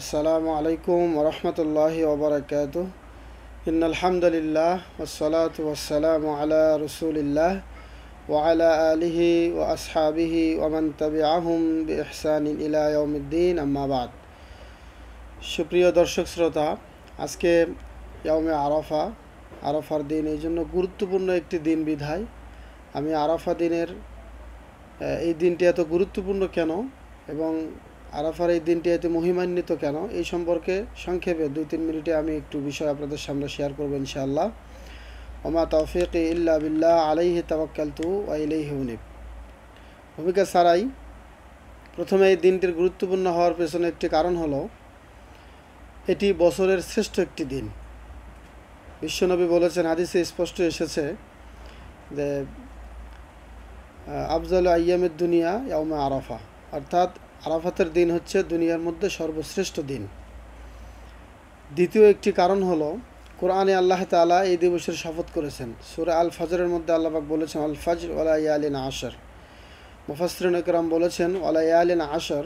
আসসালামু আলাইকুম ওরহমতুল্লাহি ওবরাকাতুহ। ইন্নাল হামদুলিল্লাহ ওয়াসসালাতু ওয়াসসালামু আলা রাসূলিল্লাহ ওয়া আলা আলিহি ওয়া আসহাবিহি ওয়া মান তাবিআহুম বিইহসানিন ইলা ইয়াউমিদ্দিন, আম্মা বাদ। সুপ্রিয় দর্শক শ্রোতা, আজকে ইয়াউমে আরাফা, আরাফার দিন। এই জন্য গুরুত্বপূর্ণ একটি দিন বিধায় আমি আরাফা দিনের এই দিনটি এত গুরুত্বপূর্ণ কেন এবং আরাফার এই দিনটি এত মহিমান্বিত কেন, এই সম্পর্কে সংক্ষেপে 2-3 মিনিটে আমি একটু বিষয় আপনাদের সামনে শেয়ার করব ইনশাআল্লাহ। ওমা তৌফিকি ইল্লা বিল্লাহ, আলাইহি তাওয়াক্কালতু ওয়া ইলাইহি উনীব। ভূমিকা ছাড়াই প্রথমে এই দিনটির গুরুত্বপূর্ণ হওয়ার পেছনে একটি কারণ হলো, এটি বছরের শ্রেষ্ঠ একটি দিন। বিশ্বনবী বলেছেন, হাদিসে স্পষ্ট এসেছে যে আফজালু আইয়ামের দুনিয়া ইয়াউমে আরাফা, অর্থাৎ আরাফাতের দিন হচ্ছে দুনিয়ার মধ্যে সর্বশ্রেষ্ঠ দিন। দ্বিতীয় একটি কারণ হলো, কোরআনে আল্লাহ তাআলা এই দিবসের শপথ করেছেন। সূরা আল ফজরের মধ্যে আল্লাহ পাক বলেছেন, আল ফজর ওয়া লায়ালিন আশর। মুফাসসিরিন ইকরাম বলেছেন ওয়া লায়ালিন আশর,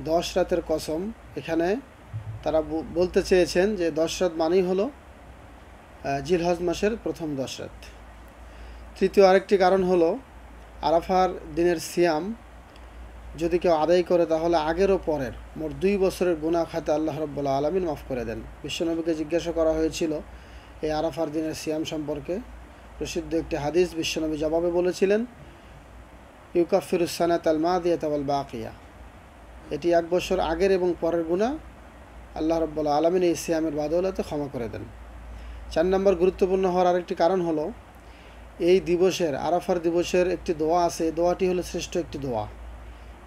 10 রাতের কসম। এখানে তারা বলতে চেয়েছেন যে 10 রাত মানেই হলো জিলহজ মাসের প্রথম 10 রাত। তৃতীয় আরেকটি কারণ হলো, আরাফার দিনের সিয়াম যদি কেউ আদায় করে তাহলে আগের ও পরের মোট 2 বছরের গুনাহ খাতে আল্লাহ রাব্বুল আলামিন মাফ করে দেন। বিশ্বনবীকে জিজ্ঞাসা করা হয়েছিল এই আরাফার দিনের সিয়াম সম্পর্কে। প্রসিদ্ধ একটি হাদিস, বিশ্বনবী জবাবে বলেছিলেন, ইউকাফিরুস সানাতাল মাদিয়াতা ওয়াল বাকিয়া, এটি 1 বছর আগের এবং পরের গুনাহ আল্লাহ রাব্বুল আলামিন এই সিয়ামের বদৌলতে ক্ষমা করে দেন। 4 নম্বর গুরুত্বপূর্ণ হওয়ার আরেকটি কারণ হলো, এই দিবসের, আরাফার দিবসের একটি দোয়া আছে। এই দোয়াটি হলো শ্রেষ্ঠ একটি দোয়া।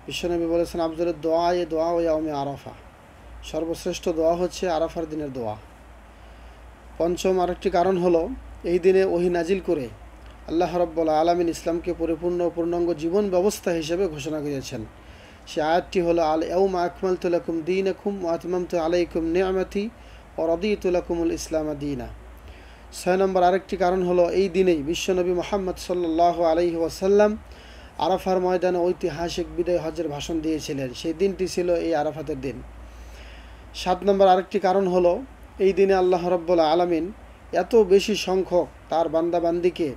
বিশ্বনবী বলেছেন, আফজালুদ দোয়া এ দোয়া ও ইয়াউমে আরাফা, সর্বশ্রেষ্ঠ দোয়া হচ্ছে আরাফার দিনের দোয়া। পঞ্চম আরেকটি কারণ হলো, এই দিনে ওহী নাজিল করে আল্লাহ রাব্বুল আলামিন ইসলামকে পরিপূর্ণ ও পূর্ণাঙ্গ জীবন ব্যবস্থা হিসেবে ঘোষণা করেছেন। সে আয়াতটি হলো, আল ইয়াউমা আকমালতু লাকুম দীনাকুম ওয়া আতমামতু আলাইকুম নি'মাতি ওয়া রাদিতু লাকুমুল ইসলামা দীনা। 6 নম্বর আরেকটি কারণ হলো, এই দিনেই বিশ্বনবী মুহাম্মদ সাল্লাল্লাহু আলাইহি ওয়াসাল্লাম আরাফার ময়দানে ঐতিহাসিক বিদায় হজের ভাষণ দিয়েছিলেন। সেই দিনটি ছিল এই আরাফাতের দিন। 7 নম্বর আরেকটি কারণ হলো, এই দিনে আল্লাহ রাব্বুল আলামিন এত বেশি সংখ্যক তার বান্দাবান্দিকে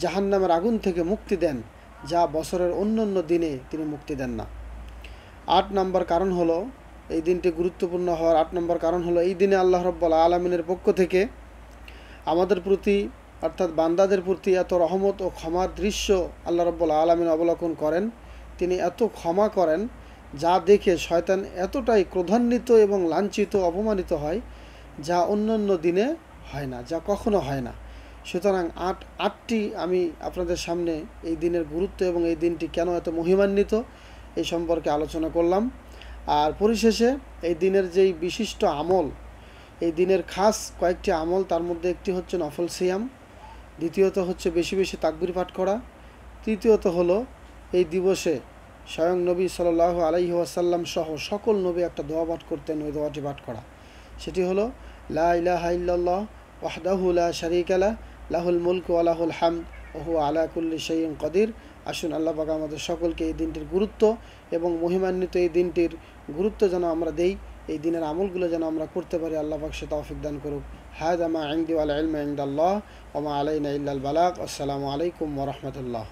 জাহান্নামের আগুন থেকে মুক্তি দেন, যা বছরের অন্যান্য দিনে তিনি মুক্তি দেন না। 8 নম্বর কারণ হলো, এই দিনটি গুরুত্বপূর্ণ হওয়ার 8 নম্বর কারণ হলো, এই দিনে আল্লাহ রাব্বুল আলামিনের পক্ষ থেকে আমাদের প্রতি, অর্থাৎ বান্দাদের প্রতি এত রহমত ও ক্ষমার দৃশ্য আল্লাহ রাব্বুল আলামিন অবলোকন করেন। তিনি এত ক্ষমা করেন, যা দেখে শয়তান এতটাই ক্রোধান্বিত এবং লাঞ্ছিত, অপমানিত হয়, যা অন্যান্য দিনে হয় না, যা কখনো হয় না। সুতরাং আটটি আমি আপনাদের সামনে এই দিনের গুরুত্ব এবং এই দিনটি কেন এত মহিমান্বিত এই সম্পর্কে আলোচনা করলাম। আর পরিশেষে এই দিনের যেই বিশিষ্ট আমল, এই দিনের খাস কয়েকটি আমল, তার মধ্যে একটি হচ্ছে নফল সিয়াম, দ্বিতীয়ত হচ্ছে বেশি বেশি তাকবীর পাঠ করা, তৃতীয়ত হলো এই দিবসে স্বয়ং নবী সাল্লাল্লাহু আলাইহি ওয়াসাল্লাম সহ সকল নবী একটা দোয়া পাঠ করতেন, ওই দোয়াটি পাঠ করা। সেটি হলো, লা ইলাহা ইল্লাল্লাহ ওয়াহদাহু লা শারীকা লাহু লাহুল মুলকু ওয়া লাহুল হামদ ওয়া হুয়া আলা কুল্লি শাইইন কাদির। আসুন আল্লাহ পাক আমাদের সকলকে এই দিনটির গুরুত্ব এবং মহিমান্বিত এই দিনটির গুরুত্ব যেন আমরা দেই, এই দিনের আমলগুলো যেন আমরা করতে পারি। আল্লাহ পাক সে তৌফিক দান করুক। হাযা মা ইনদি ওয়াল ইলমু ইনদাল্লাহ ওয়া মা আলাইনা ইল্লাল বালাগ। আসসালামু আলাইকুম ওয়া রাহমাতুল্লাহ।